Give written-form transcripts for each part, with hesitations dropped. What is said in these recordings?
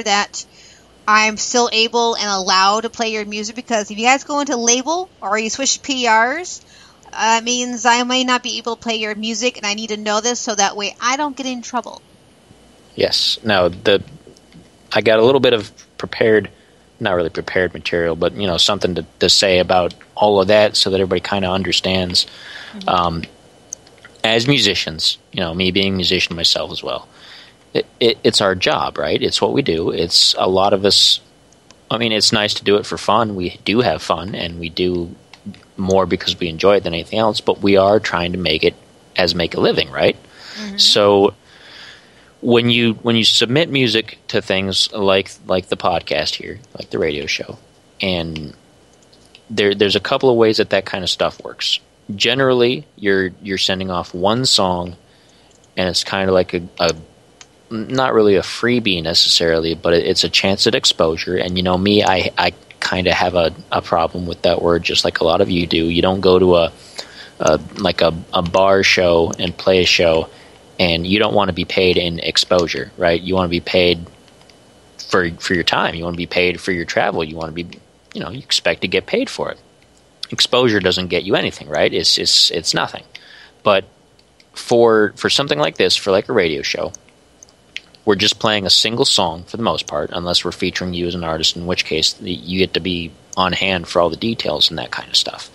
that I'm still able and allowed to play your music, because if you guys go into label or you switch PRs, it means I may not be able to play your music, and I need to know this so that way I don't get in trouble. Yes. Now, I got a little bit of prepared, not really prepared material, but, something to say about all of that so that everybody kind of understands. Mm-hmm. As musicians, me being a musician myself as well, it's our job, right? It's what we do. It's a lot of us. I mean, it's nice to do it for fun. We do have fun, and we do more because we enjoy it than anything else. But we are trying to make a living, right? Mm-hmm. So when you submit music to things like the podcast here, like the radio show, and there's a couple of ways that kind of stuff works. Generally, you're sending off one song, and it's kind of like a not really a freebie necessarily, but it's a chance at exposure. And me, I kind of have a problem with that word, just like a lot of you do. You don't go to a bar show and play a show, and you don't want to be paid in exposure, right? You want to be paid for your time. You want to be paid for your travel. You want to be, you expect to get paid for it. Exposure doesn't get you anything, right? It's nothing. But for something like this, for like a radio show, we're just playing a single song for the most part, unless we're featuring you as an artist, in which case you get to be on hand for all the details and that kind of stuff.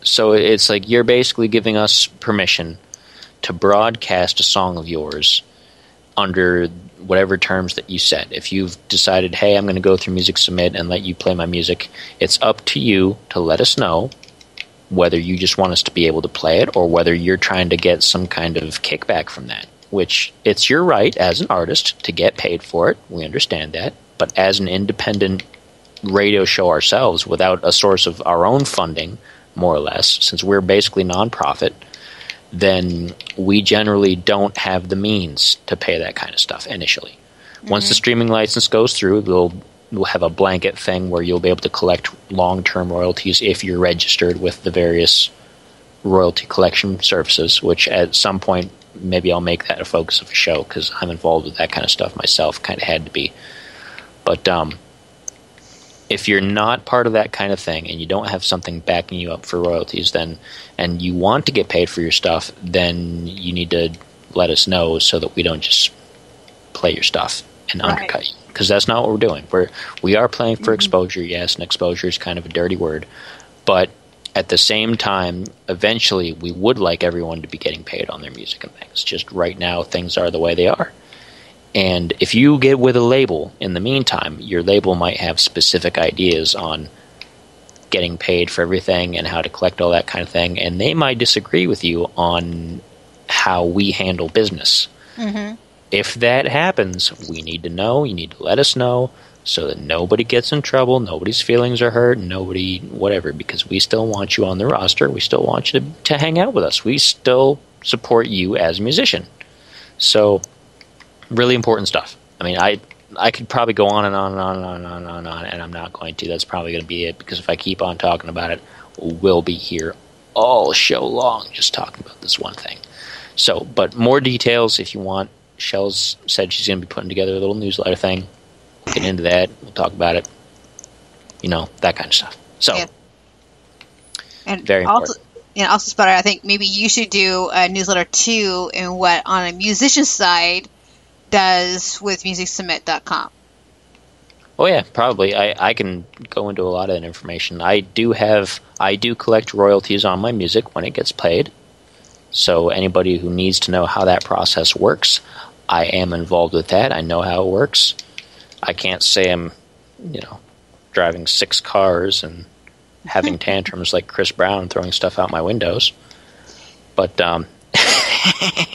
So it's like you're basically giving us permission to broadcast a song of yours under whatever terms that you set. If you've decided, hey, I'm going to go through Music Submit and let you play my music, it's up to you to let us know whether you just want us to be able to play it or whether you're trying to get some kind of kickback from that. Which it's your right as an artist to get paid for it. We understand that. But as an independent radio show ourselves, without a source of our own funding, more or less, since we're basically nonprofit, then we generally don't have the means to pay that kind of stuff initially. Mm-hmm. Once the streaming license goes through, we'll have a blanket thing where you'll be able to collect long-term royalties if you're registered with the various royalty collection services, which at some point maybe I'll make that a focus of a show because I'm involved with that kind of stuff myself. Kind of had to be. But if you're not part of that kind of thing and you don't have something backing you up for royalties, then and you want to get paid for your stuff, then you need to let us know so that we don't just play your stuff and undercut you. Because that's not what we're doing. We are playing for exposure, yes, and exposure is kind of a dirty word. But at the same time, eventually, we would like everyone to be getting paid on their music and things. Just right now, things are the way they are. And if you get with a label in the meantime, your label might have specific ideas on getting paid for everything and how to collect all that kind of thing, and they might disagree with you on how we handle business. Mm-hmm. If that happens, we need to know. You need to let us know, so that nobody gets in trouble, nobody's feelings are hurt, nobody whatever, because we still want you on the roster. We still want you to hang out with us. We still support you as a musician. So, really important stuff. I mean, I could probably go on and on and on and on and on and on, and I'm not going to. That's probably going to be it, because if I keep on talking about it, we'll be here all show long just talking about this one thing. So, but more details if you want. Shels said she's going to be putting together a little newsletter thing. Get into that. We'll talk about it. That kind of stuff. So, yeah. And very important. Also, Spider, I think maybe you should do a newsletter too, and what on a musician's side does with MusicSubmit.com. Oh yeah, probably. I can go into a lot of that information. I do collect royalties on my music when it gets played. So anybody who needs to know how that process works, I am involved with that. I know how it works. I can't say I'm, driving 6 cars and having tantrums like Chris Brown throwing stuff out my windows. But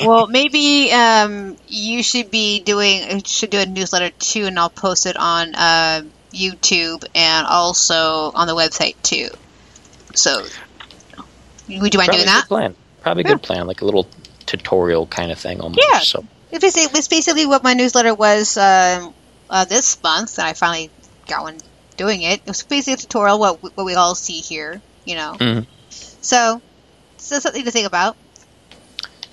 well, maybe you should do a newsletter too, and I'll post it on YouTube and also on the website too. So, would you mind doing that? Probably a good plan, like a little tutorial kind of thing almost. Yeah. So. It's basically what my newsletter was this month, and I finally got one doing it. It was basically a tutorial, what we all see here, Mm-hmm. So something to think about.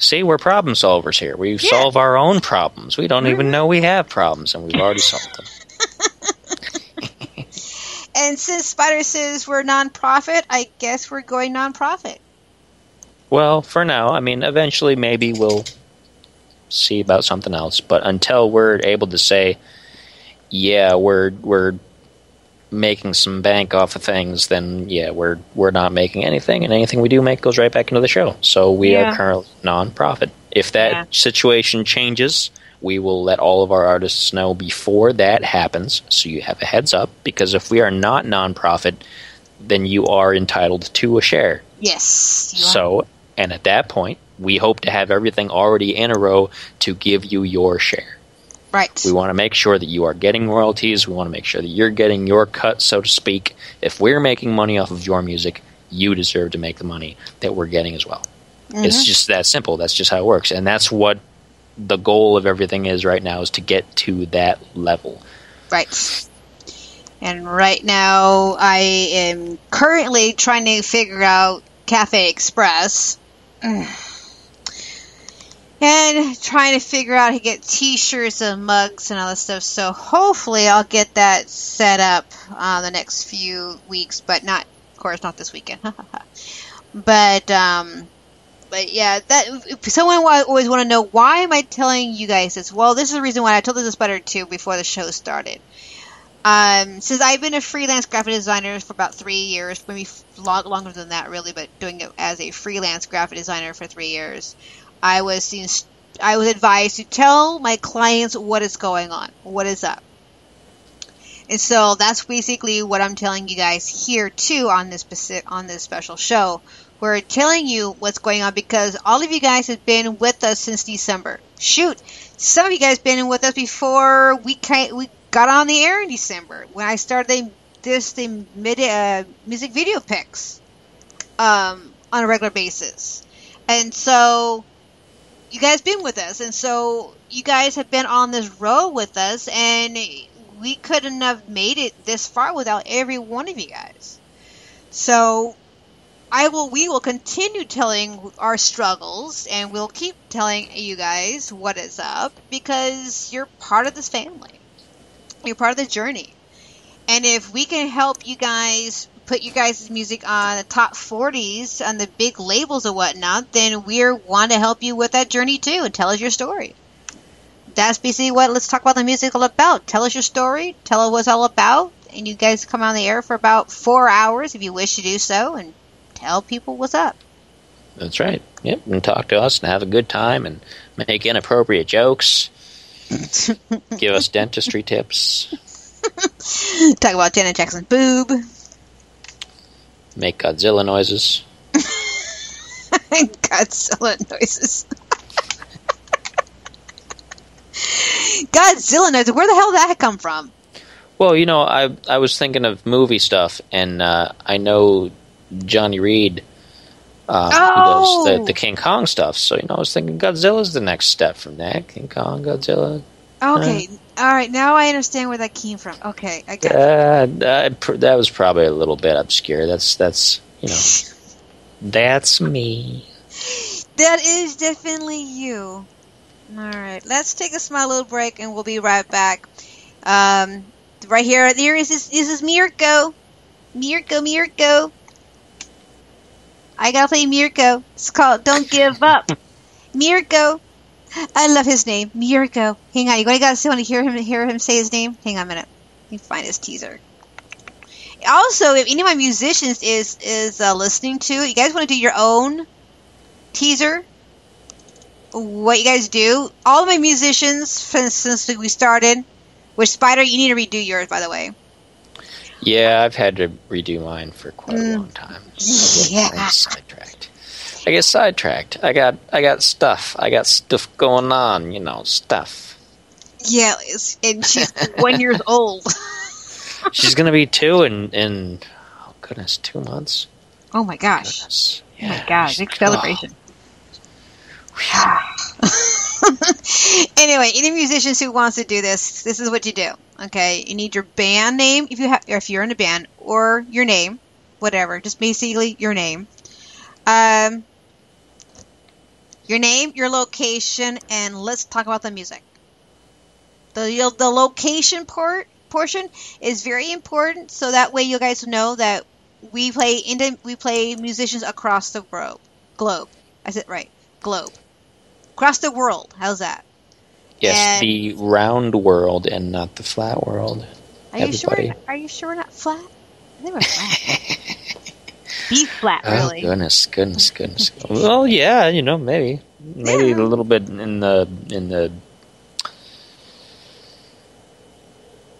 See, we're problem solvers here. We solve our own problems. We don't even know we have problems, and we've already solved them. And since Spider says we're non-profit, I guess we're going non-profit. Well, for now, I mean, eventually maybe we'll see about something else. But until we're able to say, yeah, we're making some bank off of things, then yeah, we're not making anything, and anything we do make goes right back into the show. So we are currently non-profit. If that situation changes, we will let all of our artists know before that happens, so you have a heads up, because if we are not non-profit, then you are entitled to a share. Yes. So, and at that point, we hope to have everything already in a row to give you your share. Right. We want to make sure that you are getting royalties. We want to make sure that you're getting your cut, so to speak. If we're making money off of your music, you deserve to make the money that we're getting as well. Mm-hmm. It's just that simple. That's just how it works. And that's what the goal of everything is right now, is to get to that level. Right. And right now, I am currently trying to figure out Cafe Express. And trying to figure out how to get t-shirts and mugs and all that stuff. So hopefully I'll get that set up the next few weeks, but not, of course, not this weekend. But yeah, that someone always want to know, why am I telling you guys this? Well, this is the reason why I told this to Spider too before the show started. Since I've been a freelance graphic designer for about 3 years, maybe longer than that really, but doing it as a freelance graphic designer for 3 years, I was advised to tell my clients what is going on, what is up. And so that's basically what I'm telling you guys here too on this special show. We're telling you what's going on because all of you guys have been with us since December. Shoot, some of you guys been with us before we got on the air in December when I started the music video picks on a regular basis. And so you guys been with us, and so you guys have been on this road with us, and we couldn't have made it this far without every one of you guys. So we will continue telling our struggles, and we'll keep telling you guys what is up, because you're part of this family. You're part of the journey. And if we can help you guys put your guys' music on the top 40s on the big labels and whatnot, then we want to help you with that journey too and tell us your story. That's basically what Let's Talk About the Music all about. Tell us your story, tell us what it's all about, and you guys come on the air for about 4 hours if you wish to do so, and tell people what's up. That's right. Yep, and talk to us and have a good time and make inappropriate jokes. Give us dentistry tips. Talk about Janet Jackson's boob. Make Godzilla noises. Godzilla noises. Godzilla noises. Where the hell did that come from? Well, I was thinking of movie stuff, and I know Johnny Reed. He does the King Kong stuff. So, I was thinking Godzilla's the next step from that. King Kong, Godzilla. Okay. All right. Now I understand where that came from. Okay. I got that was probably a little bit obscure. That's that's me. That is definitely you. All right. Let's take a small little break, and we'll be right back. Right here. This is Mirko. Mirko. I gotta play Mirko. It's called Don't Give Up. Mirko. I love his name. Mirko. Hang on. You guys want to hear him say his name? Hang on a minute. Let me find his teaser. Also, if any of my musicians is listening to it, you guys want to do your own teaser? What you guys do? All of my musicians, since we started, which Spider, you need to redo yours, by the way. Yeah, I've had to redo mine for quite a long time. Yeah. I get sidetracked. I got stuff. I got stuff going on, stuff. Yeah, and she's 1 year old. She's going to be 2 in, oh goodness, 2 months. Oh my gosh. Yeah. Oh my gosh, big celebration. Anyway, any musicians who wants to do this is what you do. Okay, you need your band name if you're in a band, or your name, whatever, just basically your name. Your Your name, your location, and let's talk about the music. The location portion is very important, so that way you guys know that we play musicians across the globe. I said right, globe. Across the world. How's that? Yes, and the round world and not the flat world. Are you sure? Are you sure not flat? They were flat. Be flat, really. Oh goodness. Well, yeah, maybe a little bit in the.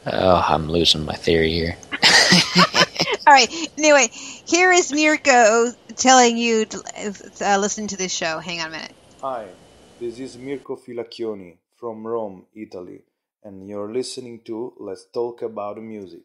Oh, I'm losing my theory here. All right. Anyway, here is Mirko telling you to listen to this show. Hang on a minute. Hi, this is Mirko Filacchioni from Rome, Italy, and you're listening to Let's Talk About Music.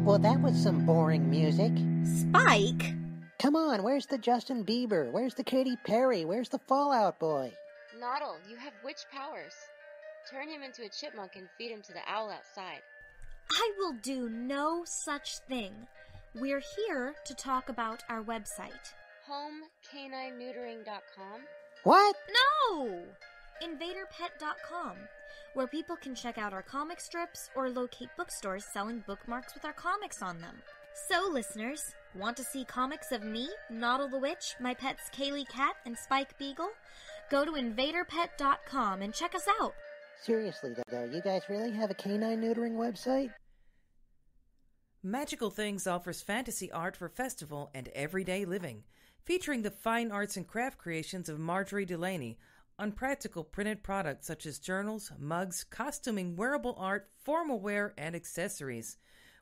Well, that was some boring music. Spike? Come on, where's the Justin Bieber? Where's the Katy Perry? Where's the Fall Out Boy? Noddle, you have witch powers. Turn him into a chipmunk and feed him to the owl outside. I will do no such thing. We're here to talk about our website. HomeCanineNeutering.com? What? No! InvaderPet.com, where people can check out our comic strips or locate bookstores selling bookmarks with our comics on them. So, listeners, want to see comics of me, Noddle the Witch, my pets Kaylee Cat and Spike Beagle? Go to InvaderPet.com and check us out. Seriously, though, you guys really have a canine neutering website? Magical Things offers fantasy art for festival and everyday living, featuring the fine arts and craft creations of Marjorie Delaney on practical printed products such as journals, mugs, costuming, wearable art, formal wear, and accessories.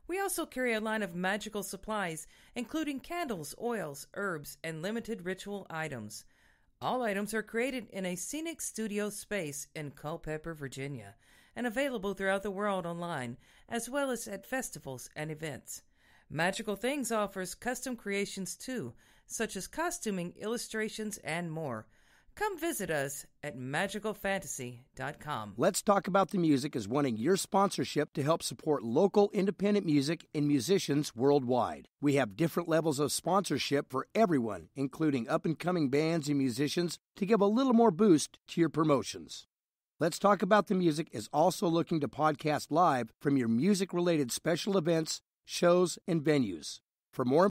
We also carry a line of magical supplies, including candles, oils, herbs, and limited ritual items. All items are created in a scenic studio space in Culpeper, Virginia, and available throughout the world online, as well as at festivals and events. Magical Things offers custom creations too, such as costuming, illustrations, and more. Come visit us at magicalfantasy.com. Let's Talk About the Music is wanting your sponsorship to help support local independent music and musicians worldwide. We have different levels of sponsorship for everyone, including up-and-coming bands and musicians, to give a little more boost to your promotions. Let's Talk About the Music is also looking to podcast live from your music-related special events, shows, and venues. For more